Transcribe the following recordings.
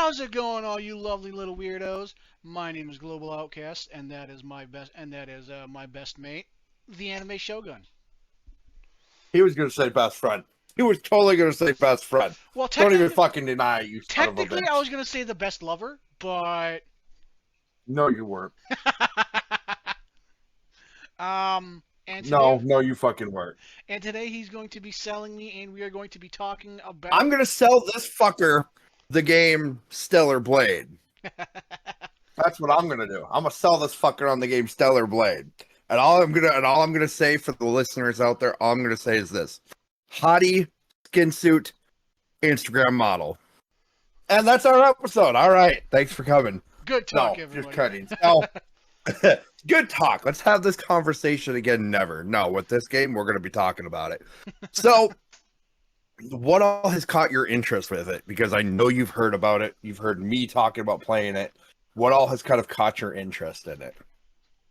How's it going, all you lovely little weirdos? My name is Globaloutcast, and that is my best mate, the Anime Shogun. He was going to say best friend. He was totally going to say best friend. Well, Don't even technically, fucking deny it, you son of a technically, I bitch. was gonna say the best lover, but No, you weren't. and today, No, you fucking weren't. he's going to be selling me, and we are going to be talking I'm about. going to sell this fucker the game Stellar Blade. That's what I'm going to do. I'm going to sell this fucker on the game Stellar Blade. And all I'm going to say for the listeners out there, all I'm going to say is this. Hottie, skin suit, Instagram model. And that's our episode. All right. Thanks for coming. Good talk, No, everybody. just kidding. No. Good talk. Let's have this conversation again. Never. No, with this game, we're going to be talking about it. So, what all has caught your interest with it? Because I know you've heard about it. You've heard me talking about playing it. What all has kind of caught your interest in it?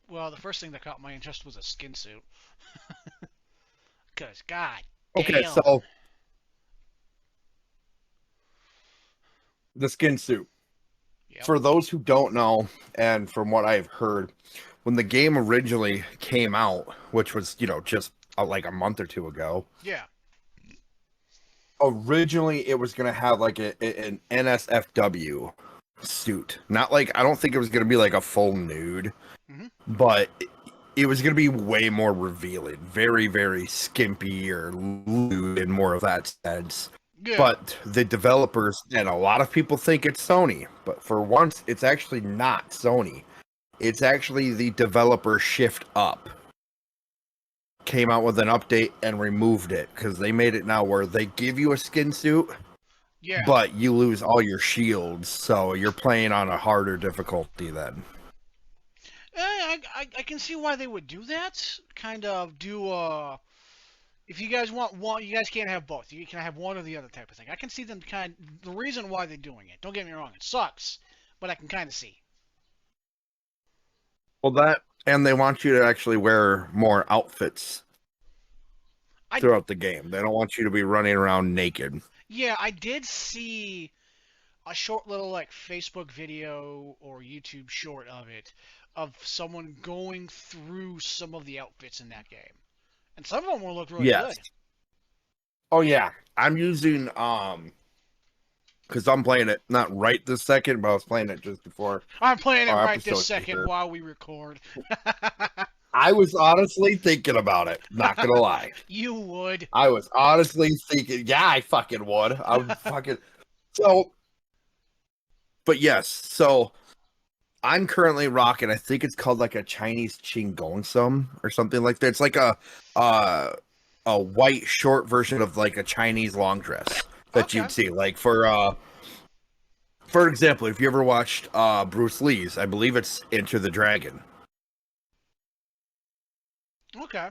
Well, the first thing that caught my interest was a skin suit. Cause God Okay, damn. so the skin suit. Yep. For those who don't know, and from what I've heard, when the game originally came out, which was, just like a month or two ago, Yeah. originally it was going to have like an NSFW suit. Not like, I don't think it was going to be like a full nude, but it was going to be way more revealing. Very, very skimpy or lewd in more of that sense. Yeah. But the developers, and a lot of people think it's Sony, but for once, it's actually not Sony. It's actually the developer Shift Up. Came out with an update and removed it, because they made it now where they give you a skin suit, Yeah. but you lose all your shields, so you're playing on a harder difficulty then. I can see why they would do that. Kind of do if you guys want one, you guys can't have both. You can have one or the other type of thing. I can see them the reason why they're doing it. Don't get me wrong, it sucks, but I can kind of see. Well, that, and they want you to actually wear more outfits throughout the game. They don't want you to be running around naked. Yeah, I did see a short little like Facebook video or YouTube short of it, of someone going through some of the outfits in that game. And some of them will look really good. Oh yeah. I'm using because I'm playing it not right this second, but I was playing it just before. I'm playing it our right this episode second here. while we record. I was honestly thinking about it, not gonna lie. You would. I was honestly thinking, yeah, I fucking would. I would fucking so. But yes, so I'm currently rocking. I think it's called like a Chinese Qinggongsim or something like that. It's like a white short version of like a Chinese long dress that you'd see. Like for example, if you ever watched Bruce Lee's, I believe it's Enter the Dragon. Okay.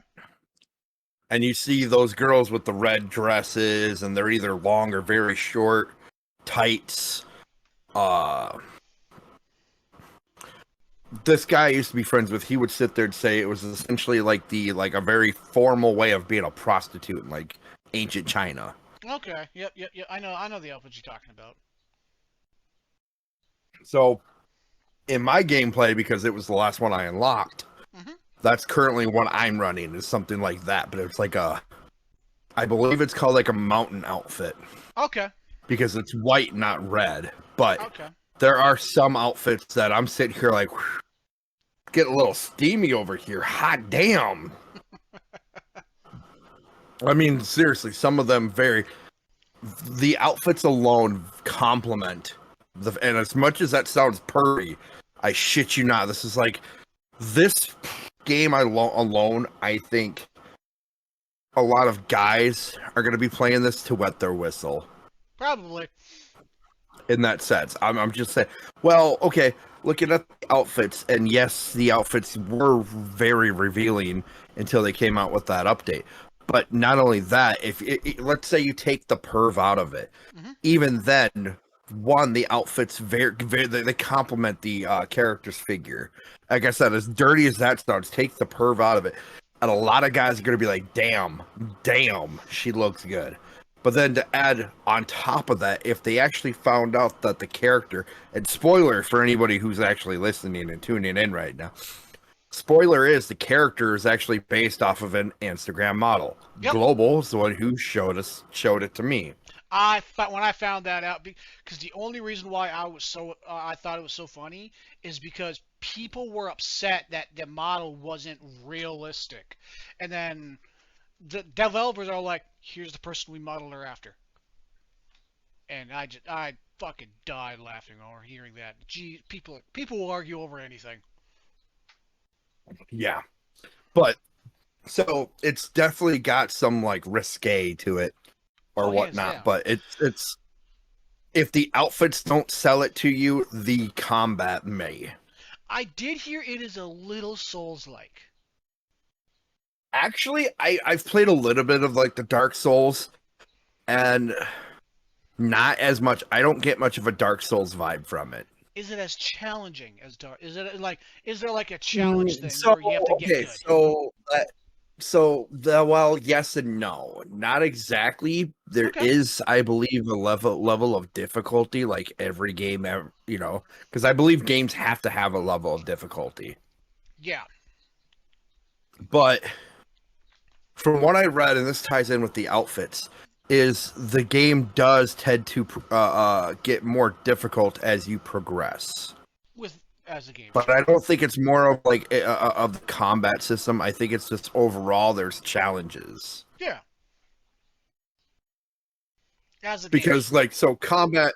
And you see those girls with the red dresses, and they're either long or very short, tights. This guy I used to be friends with, he would sit there and say it was essentially like a very formal way of being a prostitute in like ancient China. Okay. Yep. I know the outfits you're talking about. So, in my gameplay, because it was the last one I unlocked, that's currently what I'm running, is something like that. But it's like I believe it's called like a mountain outfit. Okay. Because it's white, not red. But there are some outfits that I'm sitting here like, get a little steamy over here. Hot damn. I mean, seriously, some of them the outfits alone complement and as much as that sounds pervy, I shit you not, this is like, this game alone, I think a lot of guys are going to be playing this to wet their whistle. Probably. In that sense. I'm just saying, well, okay, looking at the outfits, and yes, the outfits were very revealing until they came out with that update. But not only that, if let's say you take the perv out of it, even then, one, the outfits they complement the character's figure. Like I said, as dirty as that sounds, take the perv out of it, and a lot of guys are going to be like, damn, she looks good. But then to add on top of that, if they actually found out that the character, and spoiler for anybody who's actually listening and tuning in right now, spoiler is the character is actually based off of an Instagram model. Yep. Global is the one who showed it to me. When I found that out, because the only reason why I thought it was so funny is because people were upset that the model wasn't realistic, and then the developers are like, "Here's the person we modeled her after," and I fucking died laughing over hearing that. Gee, people will argue over anything. Yeah. But so it's definitely got some like risque to it or whatnot. Yeah. But it's if the outfits don't sell it to you, the combat may. I did hear it is a little Souls-like. Actually, I've played a little bit of like the Dark Souls, and not as much. I don't get much of a Dark Souls vibe from it. Is it as challenging as Dark? Is there like a challenge thing So where you have to get good? Well, yes and no, not exactly. There is, I believe, a level of difficulty, like every game, because I believe games have to have a level of difficulty. Yeah. But from what I read, and this ties in with the outfits, is the game does tend to get more difficult as you progress. As a game. But I don't think it's more of like of the combat system. I think it's just overall there's challenges. Yeah. As a because game. Like so combat.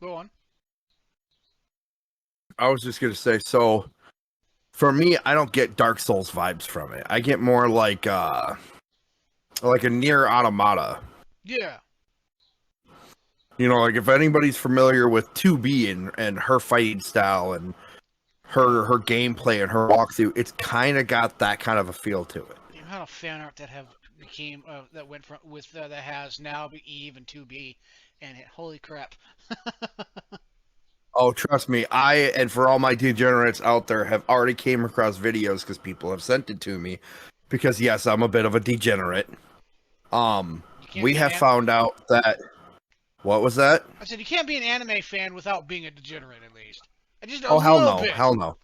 Go on. I was just gonna say, so for me, I don't get Dark Souls vibes from it. I get more like a Nier Automata. Yeah. Like if anybody's familiar with 2B and her fighting style and her gameplay and her walkthrough, it's kind of got that kind of a feel to it. The amount of fan art that went from that has now Eve and 2B, and holy crap. Oh, trust me, and for all my degenerates out there have already came across videos because people have sent it to me. Because yes, I'm a bit of a degenerate. We have found out that. What was that? I said you can't be an anime fan without being a degenerate, at least. Hell no.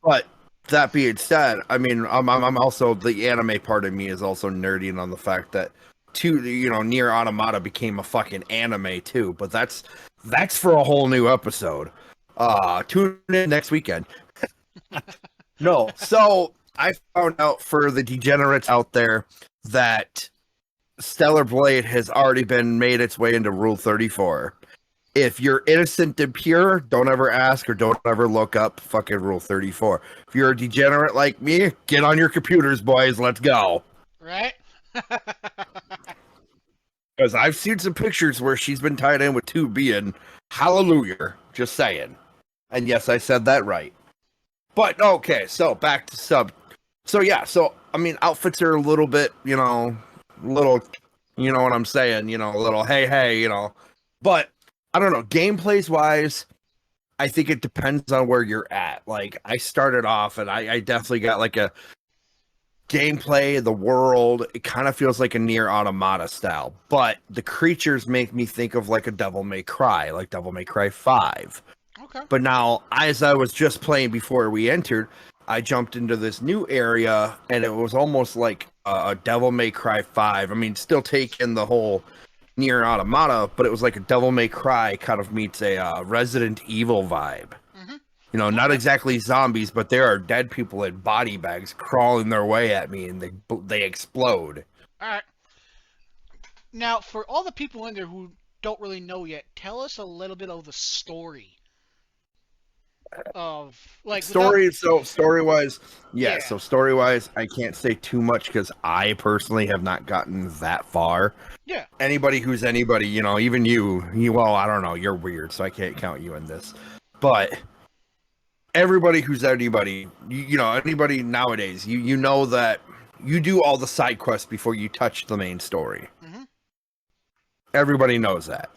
But that being said, I mean, I'm also, the anime part of me is also nerding on the fact that Nier Automata became a fucking anime too. But that's for a whole new episode. Tune in next weekend. No, so I found out for the degenerates out there that Stellar Blade has already made its way into Rule 34. If you're innocent and pure, don't ever ask or don't ever look up fucking Rule 34. If you're a degenerate like me, get on your computers, boys. Let's go. Right? Because I've seen some pictures where she's been tied in with 2B, and hallelujah. Just saying. And yes, I said that right. But okay, so back to sub. So yeah, I mean, outfits are a little bit, little, you know what I'm saying, a little hey, but I don't know, gameplays wise, I think it depends on where you're at. Like I started off and I definitely got like a gameplay, the world, it kind of feels like a Nier Automata style, but the creatures make me think of like a Devil May Cry, like Devil May Cry 5. Okay. But now, as I was just playing before we entered, I jumped into this new area, and it was almost like a Devil May Cry 5. I mean, still taking the whole Nier Automata, but it was like a Devil May Cry kind of meets a Resident Evil vibe. Mm-hmm. Not exactly zombies, but there are dead people in body bags crawling their way at me, and they explode. All right. Now, for all the people in there who don't really know yet, tell us a little bit of the story. Of like story wise, yeah. So story wise, I can't say too much because I personally have not gotten that far. Yeah. Anybody who's anybody, even you, well, I don't know, you're weird, so I can't count you in this. But everybody who's anybody, anybody nowadays, you know that you do all the side quests before you touch the main story. Mm-hmm. Everybody knows that.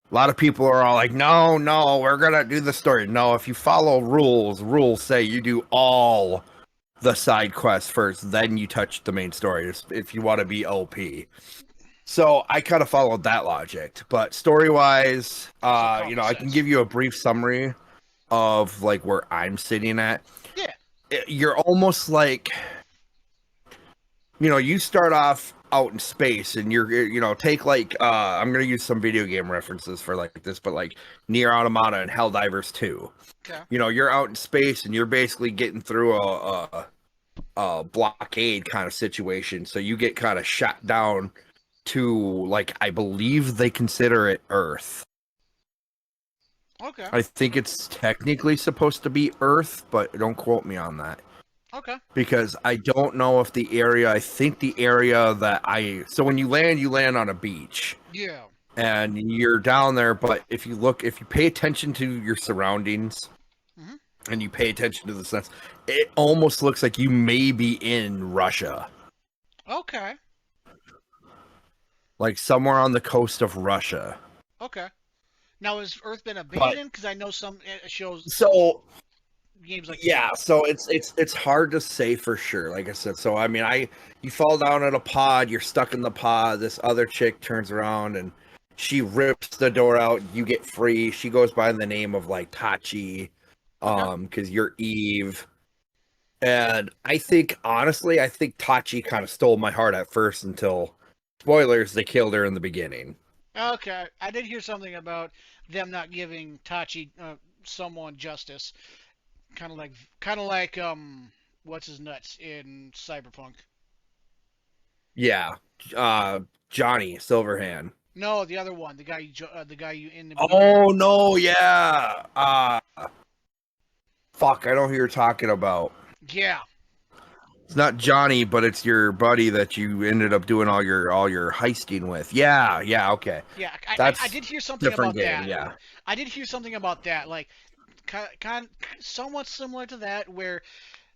A lot of people are all like, no, we're going to do the story. No, if you follow rules say you do all the side quest first, then you touch the main story if you want to be OP. So I kind of followed that logic, but story wise, So common I can sense. give you a brief summary of like where I'm sitting at. Yeah. You're almost like, you start off out in space and take like, I'm going to use some video game references for like this, but like Nier Automata and Helldivers 2. Okay. You're out in space and you're basically getting through a blockade kind of situation. So you get kind of shot down to, like, I believe they consider it Earth. Okay. I think it's technically supposed to be Earth, but don't quote me on that. Okay. Because I don't know if I think the area so when you land on a beach. Yeah. And you're down there, but if you pay attention to your surroundings, Mm-hmm. and you pay attention to the sense, it almost looks like you may be in Russia. Okay. Like somewhere on the coast of Russia. Okay. Now, has Earth been abandoned? Because I know some shows, So games like yeah, this. so it's hard to say for sure. Like I said, so I mean, you fall down in a pod, you're stuck in the pod. This other chick turns around and she rips the door out. You get free. She goes by the name of like Tachi, Okay. because you're Eve. And I think Tachi kind of stole my heart at first until, spoilers, they killed her in the beginning. Okay. I did hear something about them not giving Tachi someone justice. Kind of like what's his nuts in Cyberpunk. Yeah, Johnny Silverhand. No, the other one, the guy you in the beginning. Oh no, yeah. Fuck, I know who you're talking about. Yeah. It's not Johnny, but it's your buddy that you ended up doing all your heisting with. Yeah, yeah, okay. Yeah. I That's did hear something different about game, that. yeah. I did hear something about that, like somewhat similar to that, where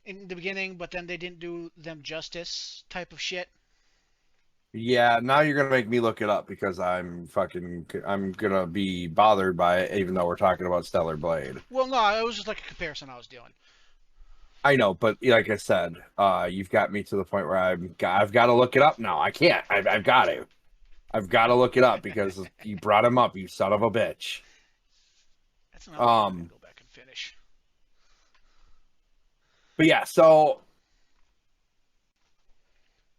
in the beginning, but then they didn't do them justice type of shit. Yeah, now you're gonna make me look it up because I'm gonna be bothered by it, even though we're talking about Stellar Blade. Well, no, it was just like a comparison I was doing. I know, but like I said, you've got me to the point where I've got to look it up now. I can't. I've got to. I've got to look it up because you brought him up, you son of a bitch. That's another game I gotta go back and finish. But yeah, so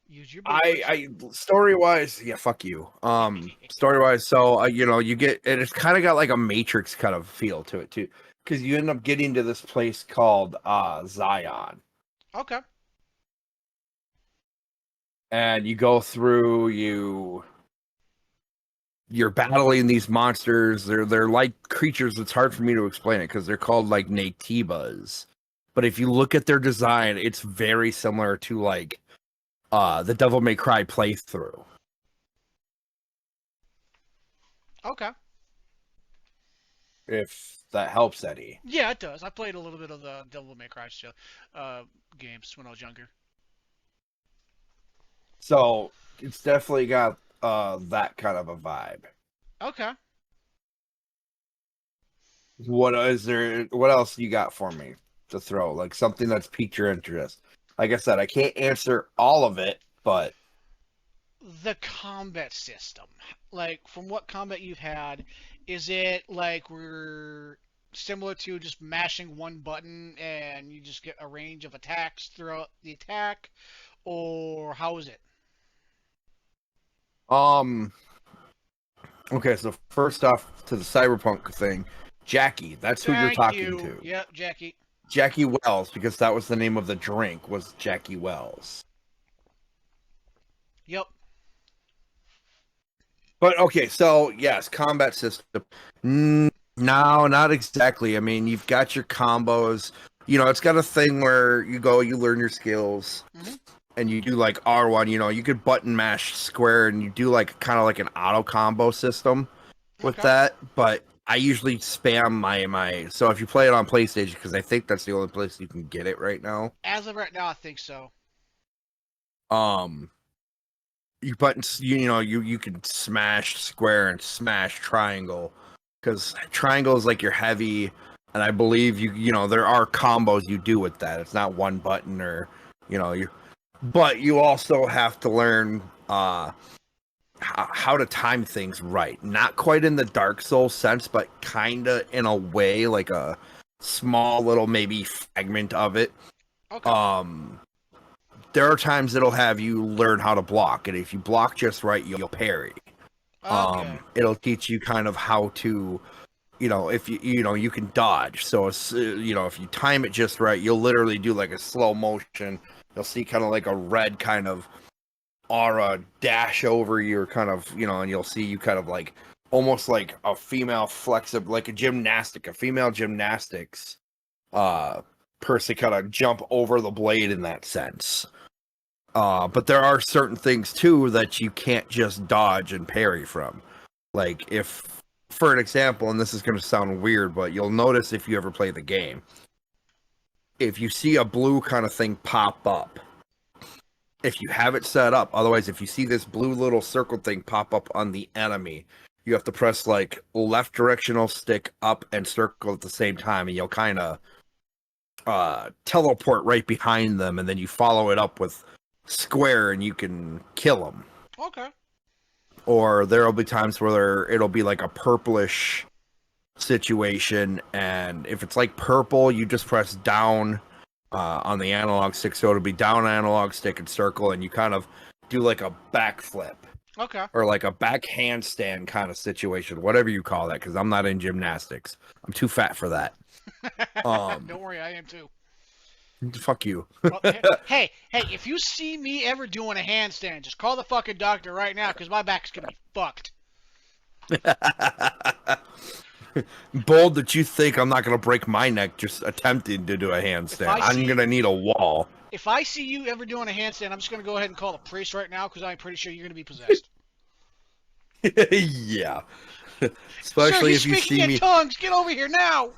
Use your bullets. I story wise, yeah, fuck you. Story wise, so you get, and it's kind of got like a Matrix kind of feel to it too, because you end up getting to this place called Zion, Okay. and you go through you're battling these monsters. They're like creatures. It's hard for me to explain it because they're called like Natibas. But if you look at their design, it's very similar to like the Devil May Cry playthrough. Okay. If that helps, Eddie. Yeah, it does. I played a little bit of the Devil May Cry games when I was younger. So it's definitely got that kind of a vibe. Okay. What is there? What else you got for me to throw? Like something that's piqued your interest. Like I said, I can't answer all of it, but The combat system, like from what combat you've had, is it like we're similar to just mashing one button and you just get a range of attacks throughout the attack, or how is it? um, okay. So first off, to the cyberpunk thing, Jackie. That's who you're Thank talking you. to. Yep, Jackie. Jackie Wells, because that was the name of the drink. Was Jackie Wells. Yep. But okay, so yes, combat system. No, not exactly. I mean, you've got your combos. It's got a thing where you learn your skills, Hmm. and you do like R1. You could button mash square, and you do like kind of like an auto combo system with Okay. that. But I usually spam my. So if you play it on PlayStation, because I think that's the only place you can get it right now. As of right now, I think so. Um, you buttons you can smash square and smash triangle, because triangle is like your heavy, And I believe you know, there are combos you do with that. It's not one button or, you know, but you also have to learn how to time things right. Not quite in the Dark Souls sense, but kind of in a way, like a small little maybe fragment of it. Okay. There are times it'll have you learn how to block, and if you block just right, you'll parry. Okay. It'll teach you kind of how to, you know, if you know, you can dodge. So it's, you know, if you time it just right, you'll literally do like a slow motion. You'll see kind of like a red kind of aura dash over your kind of, you know, and you'll see you kind of like almost like a female flexible, like a female gymnastics person kind of jump over the blade in that sense. But there are certain things too that you can't just dodge and parry from. Like if, for an example, and this is going to sound weird, but you'll notice if you ever play the game, if you see a blue kind of thing pop up, if you have it set up, otherwise, if you see this blue little circle thing pop up on the enemy, you have to press like left directional stick up and circle at the same time, and you'll kind of teleport right behind them, and then you follow it up with square and you can kill them. Okay. Or there'll be times where it'll be like a purplish situation, and if it's like purple, you just press down on the analog stick, so it'll be down analog stick and circle, and you kind of do like a backflip. Okay. Or like a back handstand kind of situation, whatever you call that, because I'm not in gymnastics. I'm too fat for that. Don't worry, I am too. Fuck you. Well, hey, if you see me ever doing a handstand, just call the fucking doctor right now, because my back's going to be fucked. Bold that you think I'm not going to break my neck just attempting to do a handstand. I'm going to need a wall. If I see you ever doing a handstand, I'm just going to go ahead and call the priest right now, because I'm pretty sure you're going to be possessed. Yeah. Especially Sir, if you see me. Tongues, get over here now.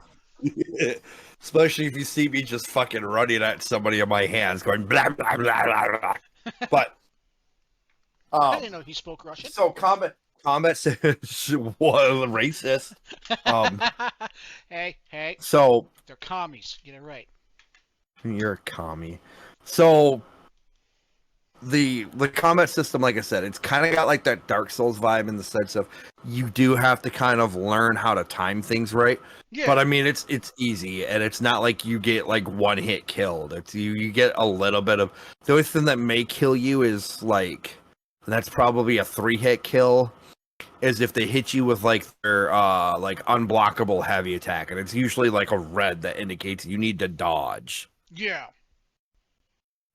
Especially if you see me just fucking running at somebody in my hands going blah, blah, blah, blah, blah. But. I didn't know he spoke Russian. So combat says what racist. Hey. So they're commies. Get it right. You're a commie. So the combat system, like I said, it's kind of got like that Dark Souls vibe in the sense of you do have to kind of learn how to time things right. Yeah. But I mean, it's easy, and it's not like you get like one hit killed. It's you get a little bit of, the only thing that may kill you is like, that's probably a 3-hit kill, is if they hit you with like their like unblockable heavy attack, and it's usually like a red that indicates you need to dodge. Yeah.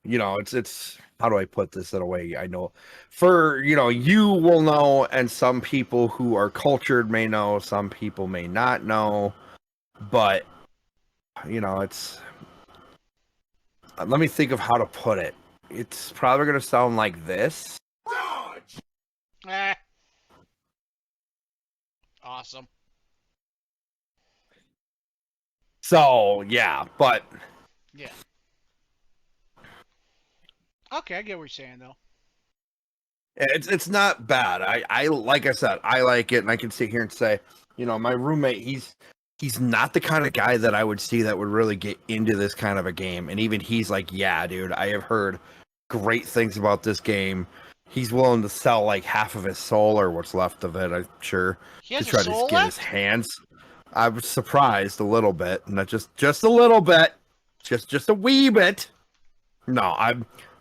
You know, it's how do I put this in a way I know, for, you know, you will know, and some people who are cultured may know, some people may not know, but you know, it's, let me think of how to put it. It's probably going to sound like this. Awesome. So, yeah, but yeah. Okay, I get what you're saying though. It's not bad. I like I said, I like it, and I can sit here and say, you know, my roommate, he's not the kind of guy that I would see that would really get into this kind of a game. And even he's like, yeah, dude, I have heard great things about this game. He's willing to sell like half of his soul or what's left of it, I'm sure, to try to get his hands. I was surprised a little bit, not just a little bit, just a wee bit. No,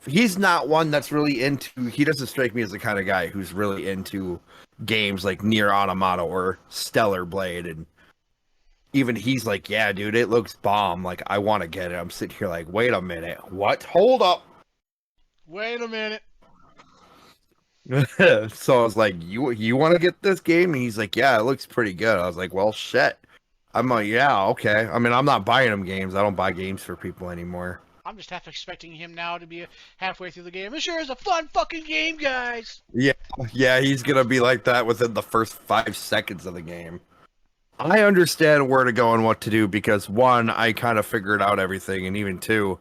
he's not one that's really into, he doesn't strike me as the kind of guy who's really into games like Nier Automata or Stellar Blade, and even he's like, yeah, dude, it looks bomb, like I want to get it. I'm sitting here like, wait a minute, what? Hold up. Wait a minute. So I was like, you want to get this game? And he's like, yeah, it looks pretty good. I was like, well, shit. I'm like, yeah, okay. I mean, I'm not buying him games. I don't buy games for people anymore. I'm just half expecting him now to be halfway through the game. It sure is a fun fucking game, guys. Yeah, he's gonna be like that within the first 5 seconds of the game. I understand where to go and what to do, because 1, I kind of figured out everything, and even 2,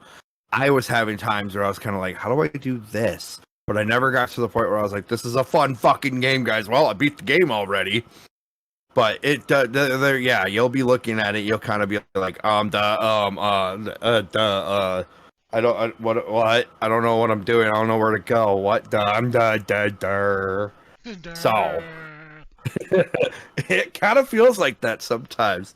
I was having times where I was kind of like, how do I do this? But I never got to the point where I was like, this is a fun fucking game, guys. Well, I beat the game already. But it there, yeah, you'll be looking at it. You'll kind of be like, I don't what I don't know what I'm doing. I don't know where to go. What So it kind of feels like that sometimes.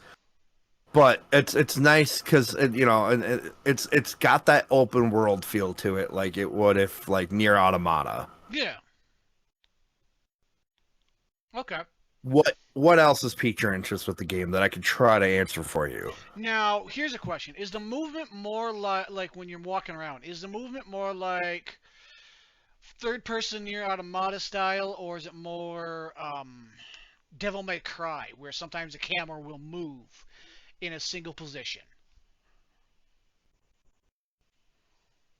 But it's nice because it's got that open world feel to it, like it would if like Near Automata. Yeah. Okay. What else has piqued your interest with the game that I could try to answer for you? Now, here's a question: is the movement more like when you're walking around? Is the movement more like third-person Near Automata style, or is it more Devil May Cry, where sometimes the camera will move in a single position?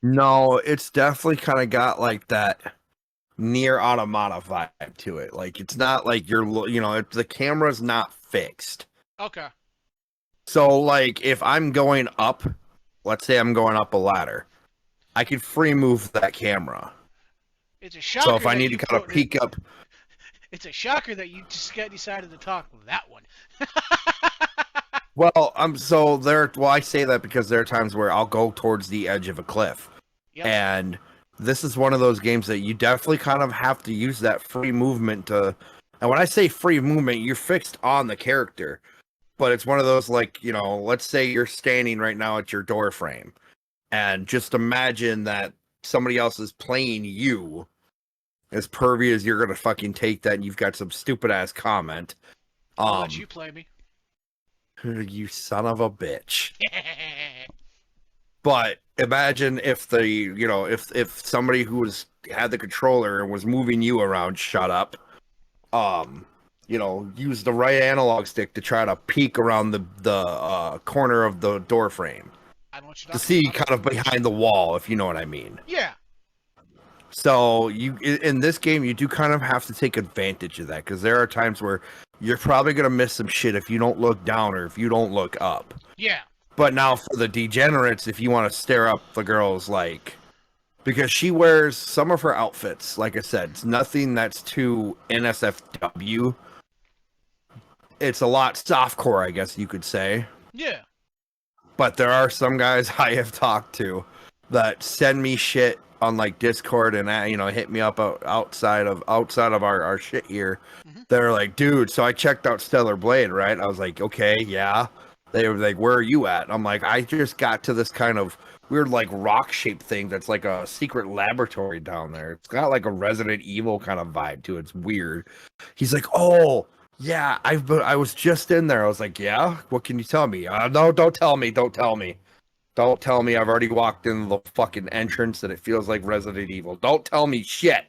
No, it's definitely kind of got like that Near Automata vibe to it. Like it's not like the camera's not fixed. Okay. So like if I'm going up, let's say I'm going up a ladder, I could free move that camera. It's a So shocker if I that need to you kind of quoted. peek up, It's a shocker that you just decided to talk that one. well, I say that because there are times where I'll go towards the edge of a cliff. Yep. And this is one of those games that you definitely kind of have to use that free movement to. And when I say free movement, you're fixed on the character. But it's one of those like, let's say you're standing right now at your door frame. And just imagine that somebody else is playing you as pervy as you're gonna fucking take that and you've got some stupid ass comment. I'll let you play me. You son of a bitch. But imagine if if somebody who had the controller and was moving you around shut up, use the right analog stick to try to peek around the corner of the door frame I know what you're to talking see about. kind of behind the wall, if you know what I mean. Yeah. So in this game, you do kind of have to take advantage of that because there are times where you're probably gonna miss some shit if you don't look down or if you don't look up. Yeah. But now for the degenerates, if you want to stare up the girls, like, because she wears some of her outfits, like I said, it's nothing that's too NSFW. It's a lot softcore, I guess you could say. Yeah. But there are some guys I have talked to that send me shit on like Discord and hit me up outside of our shit here. Mm-hmm. They're like, dude, so I checked out Stellar Blade, right? I was like, okay, yeah. They were like, where are you at? I'm like, I just got to this kind of weird like rock shaped thing that's like a secret laboratory down there. It's got like a Resident Evil kind of vibe to it. It's weird. He's like, oh yeah, I was just in there. I was like, yeah, what can you tell me? No, don't tell me. Don't tell me. Don't tell me I've already walked in the fucking entrance and it feels like Resident Evil. Don't tell me shit.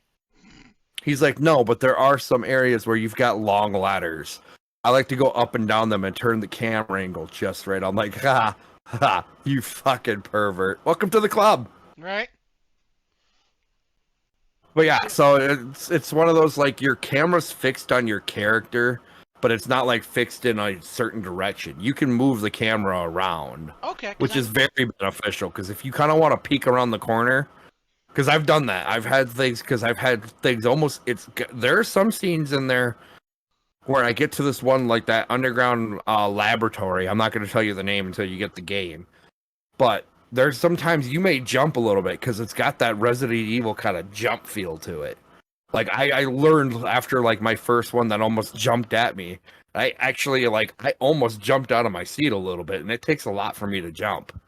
He's like, no, but there are some areas where you've got long ladders. I like to go up and down them and turn the camera angle just right. I'm like, ha, ha, you fucking pervert. Welcome to the club. Right. But yeah, so it's one of those like your camera's fixed on your character, but it's not like fixed in a certain direction. You can move the camera around, Okay. which is very beneficial because if you kind of want to peek around the corner, because I've done that. I've had things almost. There are some scenes in there where I get to this one like that underground laboratory. I'm not going to tell you the name until you get the game, but there's sometimes you may jump a little bit because it's got that Resident Evil kind of jump feel to it. Like I learned after like my first one that almost jumped at me. I almost jumped out of my seat a little bit, and it takes a lot for me to jump.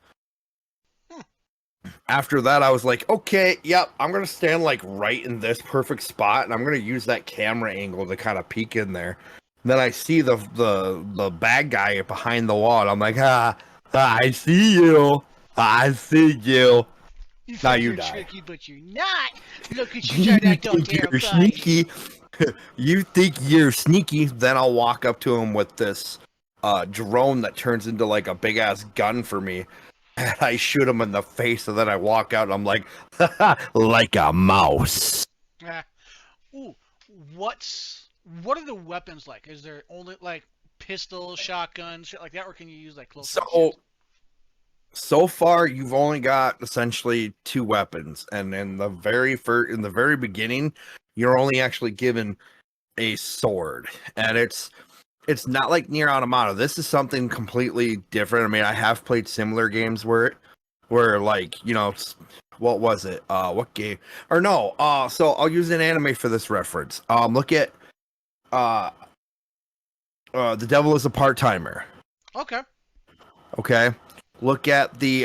After that, I was like, okay, yep, I'm gonna stand like right in this perfect spot, and I'm gonna use that camera angle to kind of peek in there. And then I see the bad guy behind the wall, and I'm like, I see you. I see you. You Now think you you're die. tricky, but you're not. Look at you trying to act all think you're terrifying. sneaky. You think you're sneaky. Then I'll walk up to him with this drone that turns into like a big ass gun for me. And I shoot him in the face, and then I walk out, and I'm like, like a mouse. Ooh, what are the weapons like? Is there only like pistols, shotguns, shit like that, or can you use like close range shit? So far, you've only got essentially two weapons, and in the very beginning, you're only actually given a sword, and it's it's not like Nier Automata. This is something completely different. I mean, I have played similar games where like, what was it? What game? Or no, so I'll use an anime for this reference. Look at uh The Devil is a Part-Timer. Okay. Okay? Look at the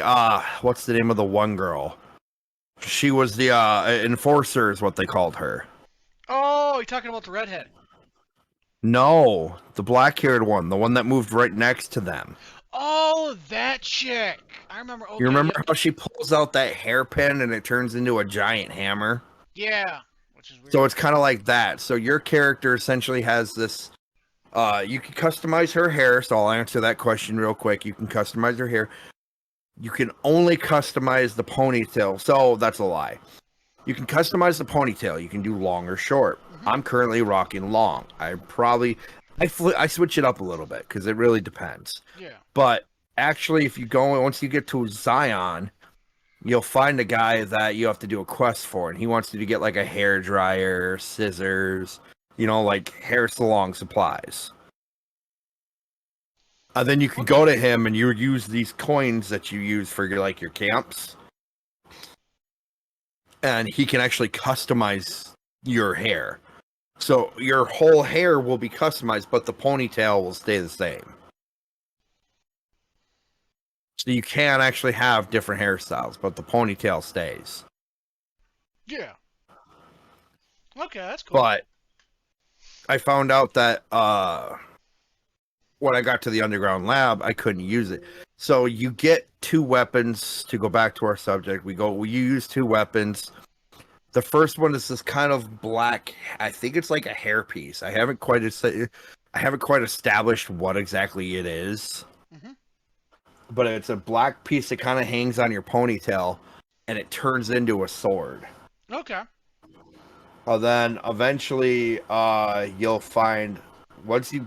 what's the name of the one girl? She was the enforcer is what they called her. Oh, you're talking about the redhead. No, the black-haired one, the one that moved right next to them. Oh, that chick. I remember. Okay, You remember yep. how she pulls out that hairpin and it turns into a giant hammer? Yeah, which is weird. So it's kind of like that. So your character essentially has this. You can customize her hair. So I'll answer that question real quick. You can customize her hair. You can only customize the ponytail. So that's a lie. You can customize the ponytail. You can do long or short. I'm currently rocking long. I switch it up a little bit because it really depends. Yeah. But actually, if you go once you get to Zion, you'll find a guy that you have to do a quest for, and he wants you to get like a hair dryer, scissors, like hair salon supplies. And then you can go to him and you use these coins that you use for your camps. And he can actually customize your hair. So your whole hair will be customized, but the ponytail will stay the same. So you can actually have different hairstyles, but the ponytail stays. Yeah. Okay, that's cool. But I found out that when I got to the underground lab, I couldn't use it. So you get two weapons. To go back to our subject, you use two weapons. The first one is this kind of black. I think it's like a hairpiece. I haven't quite established what exactly it is. Mm-hmm. But it's a black piece that kind of hangs on your ponytail, and it turns into a sword. Okay. Then eventually, you'll find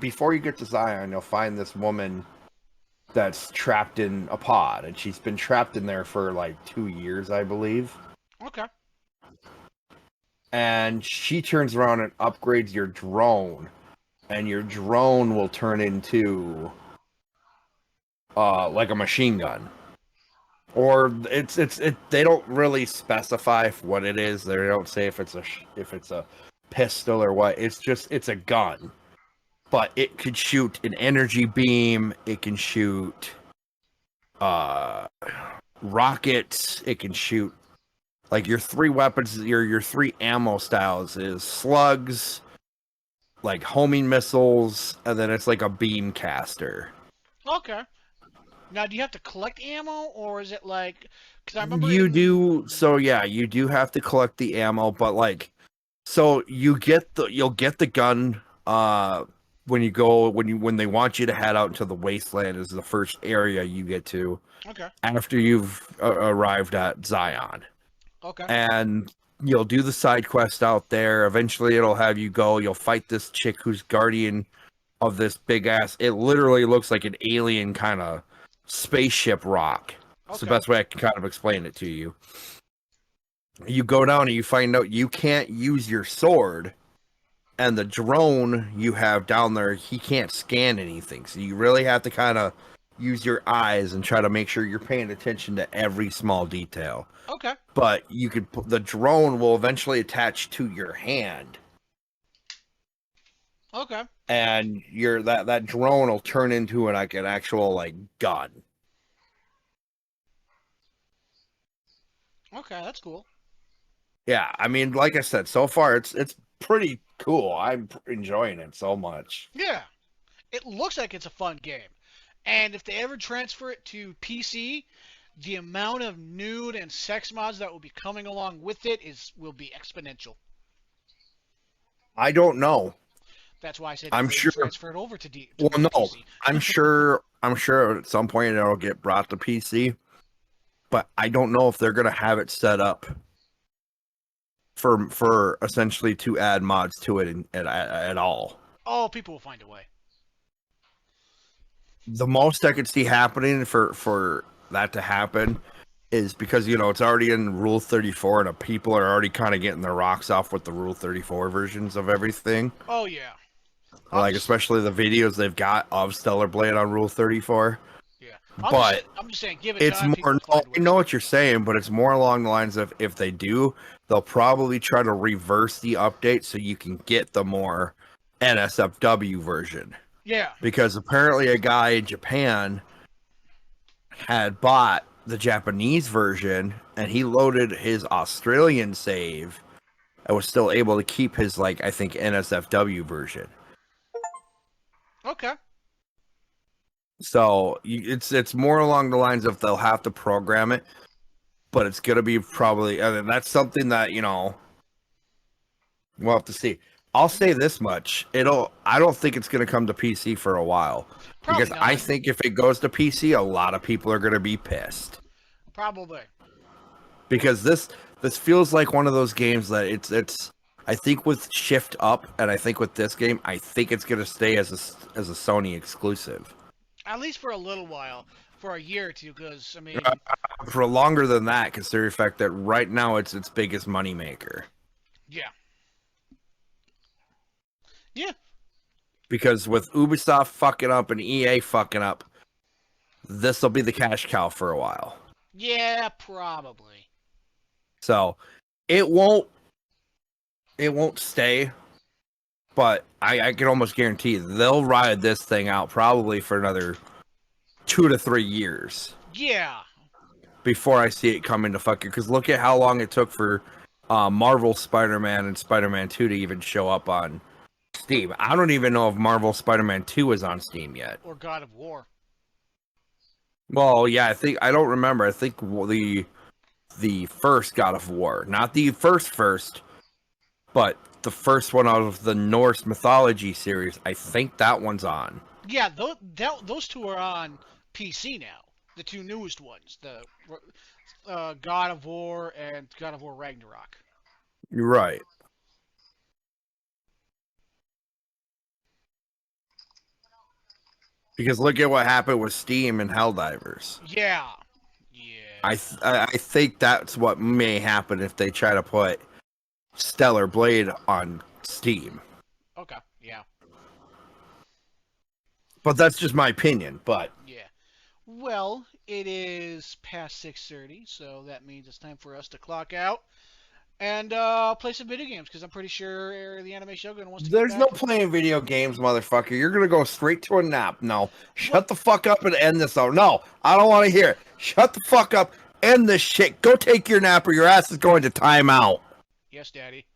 before you get to Zion, you'll find this woman that's trapped in a pod, and she's been trapped in there for like 2 years, I believe. Okay. And she turns around and upgrades your drone, and your drone will turn into like a machine gun. Or they don't really specify what it is. They don't say if it's a pistol or what. It's a gun. But it could shoot an energy beam, it can shoot rockets, it can shoot like your three weapons, your three ammo styles is slugs, like homing missiles, and then it's like a beam caster. Okay. Now, do you have to collect ammo, or is it like? Because I remember You do. So yeah, you do have to collect the ammo, but so you'll get the gun. When they want you to head out into the wasteland is the first area you get to. Okay. After you've arrived at Zion. Okay. And you'll do the side quest out there. Eventually, it'll have you go. You'll fight this chick who's guardian of this big ass. It literally looks like an alien kind of spaceship rock. It's the best way I can kind of explain it to you. You go down and you find out you can't use your sword, and the drone you have down there, he can't scan anything. So you really have to kind of use your eyes and try to make sure you're paying attention to every small detail. Okay. But the drone will eventually attach to your hand. Okay. And that drone will turn into an actual gun. Okay, that's cool. Yeah, I mean, like I said, so far it's pretty cool. I'm enjoying it so much. Yeah. It looks like it's a fun game. And if they ever transfer it to PC, the amount of nude and sex mods that will be coming along with it will be exponential. I don't know. That's why I said I'm sure transfer it over to no, PC. I'm sure at some point it'll get brought to PC, but I don't know if they're gonna have it set up for essentially to add mods to it at all. Oh, people will find a way. The most I could see happening for that to happen is because it's already in Rule 34 and people are already kind of getting their rocks off with the Rule 34 versions of everything. Oh yeah. like especially the videos they've got of Stellar Blade on Rule 34. Yeah. But I'm just saying, give it it's time. more. No, I know what you're saying, but it's more along the lines of if they do, they'll probably try to reverse the update so you can get the more NSFW version. Yeah. Because apparently a guy in Japan had bought the Japanese version and he loaded his Australian save and was still able to keep his, like, I think NSFW version. Okay. So it's more along the lines of they'll have to program it, but it's gonna be probably, and that's something that, you know, we'll have to see. I'll say this much: I don't think it's gonna come to PC for a while, Probably because not. I think if it goes to PC, a lot of people are gonna be pissed. Probably. Because this feels like one of those games that it's. I think with Shift Up, and I think with this game, I think it's gonna stay as a Sony exclusive. At least for a little while, for a year or two, because I mean, For longer than that, considering the fact that right now it's its biggest moneymaker. yeah, yeah, Because with Ubisoft fucking up and EA fucking up, this will be the cash cow for a while. yeah, probably. So it won't stay, but I can almost guarantee they'll ride this thing out probably for another 2 to 3 years. Yeah. Before I see it come into fucking, because look at how long it took for Marvel Spider-Man and Spider-Man 2 to even show up on Steam. I don't even know if Marvel Spider-Man 2 is on Steam yet. Or God of War. Well, yeah, I don't remember. I think the first God of War, not the first, but the first one out of the Norse mythology series. I think that one's on. Yeah, those two are on PC now. The two newest ones, the God of War and God of War Ragnarok. You're right. Because look at what happened with Steam and Helldivers. Yeah. Yeah. I think that's what may happen if they try to put Stellar Blade on Steam. Okay. Yeah. But that's just my opinion. But Yeah. Well, it is past 6:30, so that means it's time for us to clock out and play some video games because I'm pretty sure the Anime Shogun wants to. there's no playing video games, motherfucker. You're gonna go straight to a nap. No, shut the fuck up and end this. No, I don't want to hear it. Shut the fuck up. End this shit. Go take your nap or your ass is going to timeout. Yes, Daddy.